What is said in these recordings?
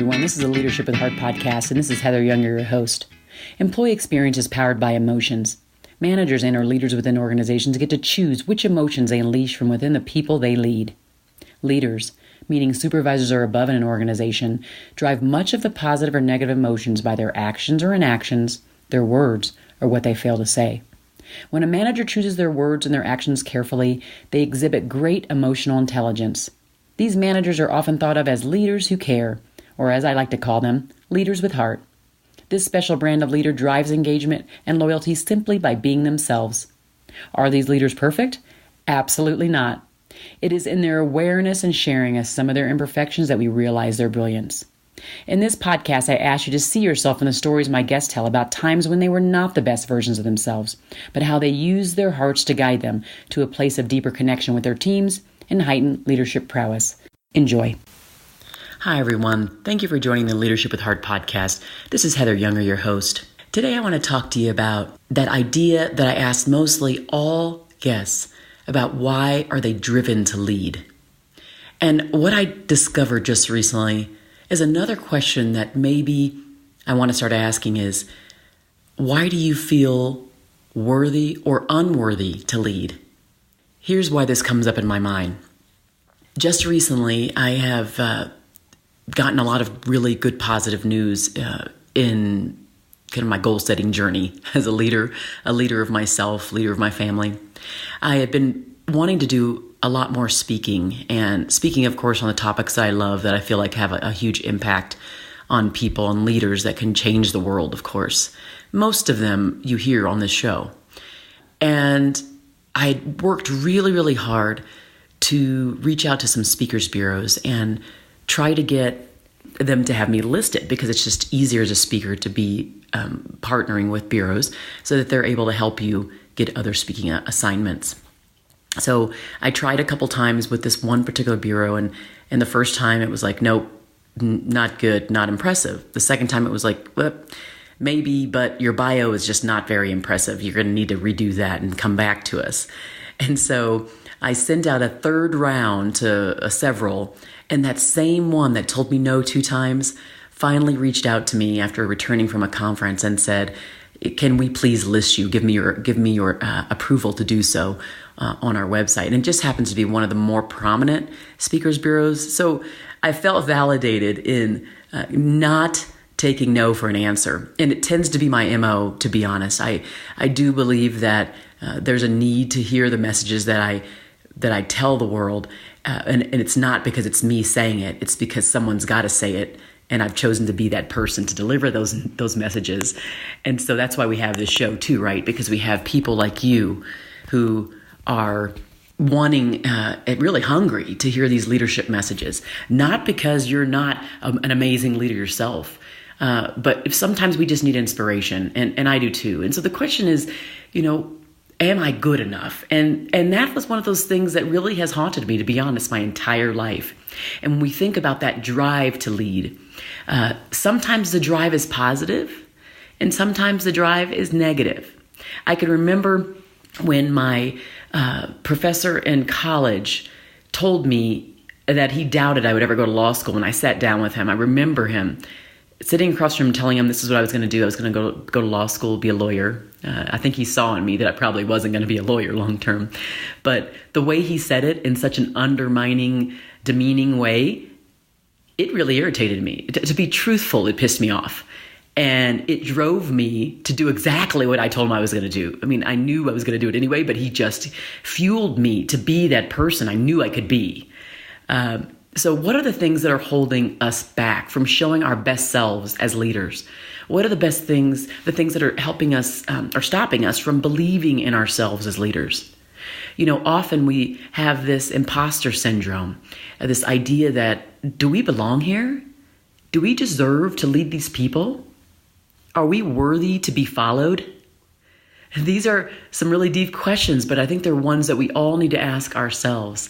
everyone. This is the Leadership with Heart podcast, and this is Heather Young, your host. Employee experience is powered by emotions. Managers and or leaders within organizations get to choose which emotions they unleash from within the people they lead. Leaders, meaning supervisors or above in an organization, drive much of the positive or negative emotions by their actions or inactions, their words, or what they fail to say. When a manager chooses their words and their actions carefully, they exhibit great emotional intelligence. These managers are often thought of as leaders who care, or as I like to call them, leaders with heart. This special brand of leader drives engagement and loyalty simply by being themselves. Are these leaders perfect? Absolutely not. It is in their awareness and sharing of some of their imperfections that we realize their brilliance. In this podcast, I ask you to see yourself in the stories my guests tell about times when they were not the best versions of themselves, but how they used their hearts to guide them to a place of deeper connection with their teams and heightened leadership prowess. Enjoy. Hi, everyone. Thank you for joining the Leadership with Heart podcast. This is Heather Younger, your host. Today, I want to talk to you about that idea that I asked mostly all guests about why are they driven to lead. And what I discovered just recently is another question that maybe I want to start asking is, why do you feel worthy or unworthy to lead? Here's why this comes up in my mind. Just recently, I have gotten a lot of really good positive news in kind of my goal-setting journey as a leader of myself, leader of my family. I had been wanting to do a lot more speaking, and speaking, of course, on the topics that I love, that I feel like have a huge impact on people and leaders that can change the world, of course. Most of them you hear on this show. And I worked really, really hard to reach out to some speakers bureaus and try to get them to have me listed, because it's just easier as a speaker to be partnering with bureaus so that they're able to help you get other speaking assignments. So I tried a couple times with this one particular bureau, and the first time it was like, nope, not good, not impressive. The second time it was like, well, maybe, but your bio is just not very impressive. You're going to need to redo that and come back to us. And so I sent out a third round to several, and that same one that told me no 2 times finally reached out to me after returning from a conference and said, can we please list you? Give me your approval to do so on our website. And it just happens to be one of the more prominent speakers bureaus. So I felt validated in not taking no for an answer. And it tends to be my MO, to be honest. I do believe that there's a need to hear the messages that I tell the world. And it's not because it's me saying it. It's because someone's got to say it. And I've chosen to be that person to deliver those messages. And so that's why we have this show too, right? Because we have people like you who are wanting, really hungry to hear these leadership messages. Not because you're not an amazing leader yourself, but if sometimes we just need inspiration, and I do too. And so the question is, am I good enough? And that was one of those things that really has haunted me, to be honest, my entire life. And when we think about that drive to lead, sometimes the drive is positive and sometimes the drive is negative. I can remember when my professor in college told me that he doubted I would ever go to law school. When I sat down with him, I remember him sitting across from him telling him this is what I was going to do. I was going to go to law school, be a lawyer. I think he saw in me that I probably wasn't going to be a lawyer long term. But the way he said it in such an undermining, demeaning way, it really irritated me. To be truthful, it pissed me off. And it drove me to do exactly what I told him I was going to do. I mean, I knew I was going to do it anyway, but he just fueled me to be that person I knew I could be. So what are the things that are holding us back from showing our best selves as leaders? What are the things that are helping us or stopping us from believing in ourselves as leaders? Often we have this imposter syndrome, this idea that, do we belong here? Do we deserve to lead these people? Are we worthy to be followed? These are some really deep questions, but I think they're ones that we all need to ask ourselves.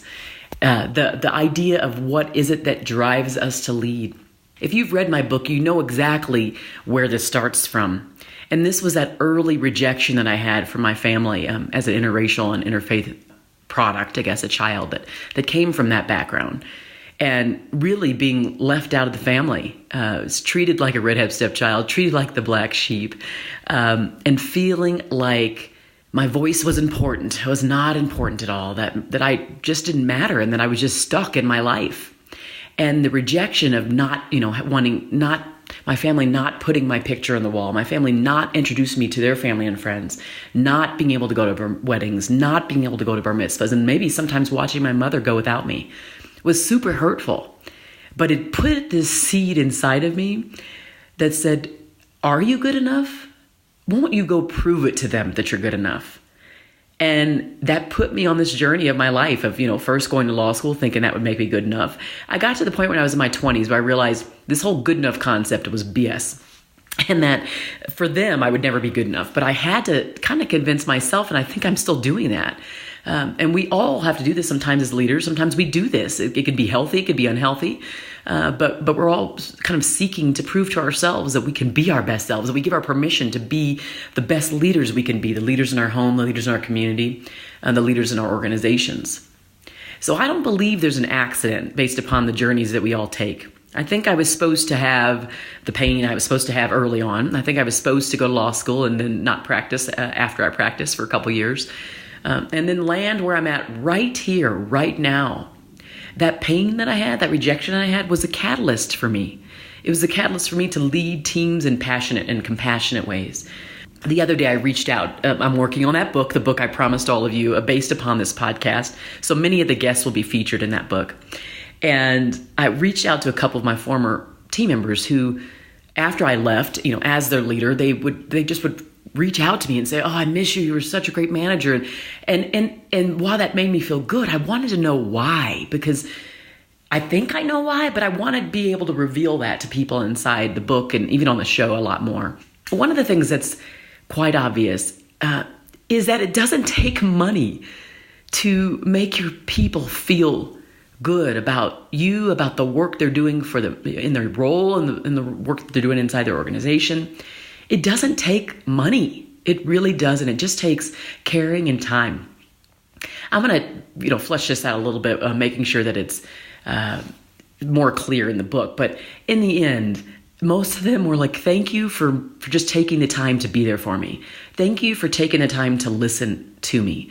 The idea of what is it that drives us to lead. If you've read my book, you know exactly where this starts from. And this was that early rejection that I had from my family as an interracial and interfaith product, I guess, a child that came from that background. and really being left out of the family. Was treated like a redhead stepchild, treated like the black sheep, and feeling like my voice was important. It was not important at all, that I just didn't matter, and that I was just stuck in my life. And the rejection of my family not putting my picture on the wall, my family not introducing me to their family and friends, not being able to go to weddings, not being able to go to bar mitzvahs, and maybe sometimes watching my mother go without me was super hurtful. But it put this seed inside of me that said, are you good enough? Won't you go prove it to them that you're good enough? And that put me on this journey of my life of, first going to law school, thinking that would make me good enough. I got to the point when I was in my 20s where I realized this whole good enough concept was BS. And that for them, I would never be good enough. But I had to kind of convince myself, and I think I'm still doing that. And we all have to do this sometimes as leaders. Sometimes we do this. It could be healthy, it could be unhealthy. But we're all kind of seeking to prove to ourselves that we can be our best selves, that we give our permission to be the best leaders we can be, the leaders in our home, the leaders in our community, and the leaders in our organizations. So I don't believe there's an accident based upon the journeys that we all take. I think I was supposed to have the pain I was supposed to have early on. I think I was supposed to go to law school and then not practice after I practiced for a couple years. And then land where I'm at right here, right now. That pain that I had, that rejection I had, was a catalyst for me. It was a catalyst for me to lead teams in passionate and compassionate ways. The other day I reached out. I'm working on that book, the book I promised all of you, based upon this podcast. So many of the guests will be featured in that book. And I reached out to a couple of my former team members who, after I left, as their leader, they just would reach out to me and say, "Oh, I miss you. You were such a great manager." And while that made me feel good, I wanted to know why, because I think I know why, but I want to be able to reveal that to people inside the book and even on the show a lot more. One of the things that's quite obvious is that it doesn't take money to make your people feel good about you, about the work they're doing in their role and the work that they're doing inside their organization. It doesn't take money. It really doesn't. It just takes caring and time. I'm going to, flesh this out a little bit, making sure that it's more clear in the book. But in the end, most of them were like, thank you for just taking the time to be there for me. Thank you for taking the time to listen to me.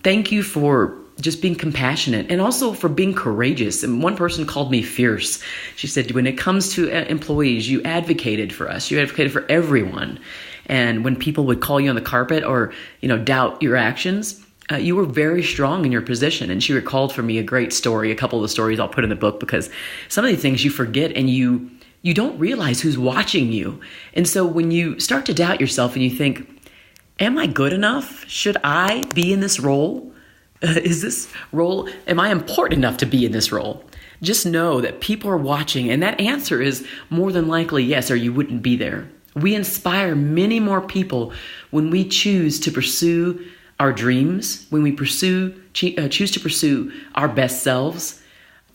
Thank you for just being compassionate and also for being courageous. And one person called me fierce. She said, when it comes to employees, you advocated for us. You advocated for everyone. And when people would call you on the carpet or, doubt your actions, you were very strong in your position. And she recalled for me a great story, a couple of the stories I'll put in the book, because some of the things you forget and you don't realize who's watching you. And so when you start to doubt yourself and you think, am I good enough? Should I be in this role? Am I important enough to be in this role? Just know that people are watching, and that answer is more than likely yes, or you wouldn't be there. We inspire many more people when we choose to pursue our dreams, when we choose to pursue our best selves.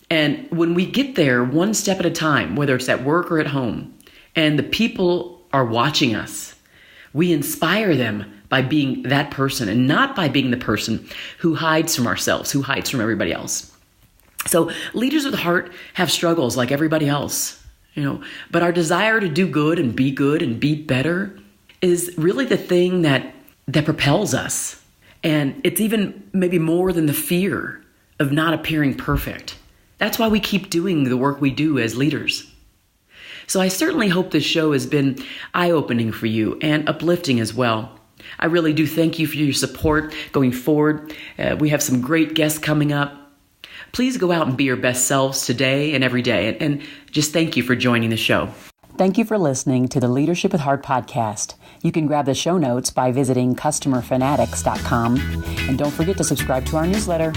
And when we get there one step at a time, whether it's at work or at home, and the people are watching us, we inspire them by being that person and not by being the person who hides from ourselves, who hides from everybody else. So leaders with heart have struggles like everybody else, but our desire to do good and be better is really the thing that propels us. And it's even maybe more than the fear of not appearing perfect. That's why we keep doing the work we do as leaders. So I certainly hope this show has been eye-opening for you and uplifting as well. I really do thank you for your support going forward. We have some great guests coming up. Please go out and be your best selves today and every day. And just thank you for joining the show. Thank you for listening to the Leadership with Heart podcast. You can grab the show notes by visiting customerfanatics.com. And don't forget to subscribe to our newsletter.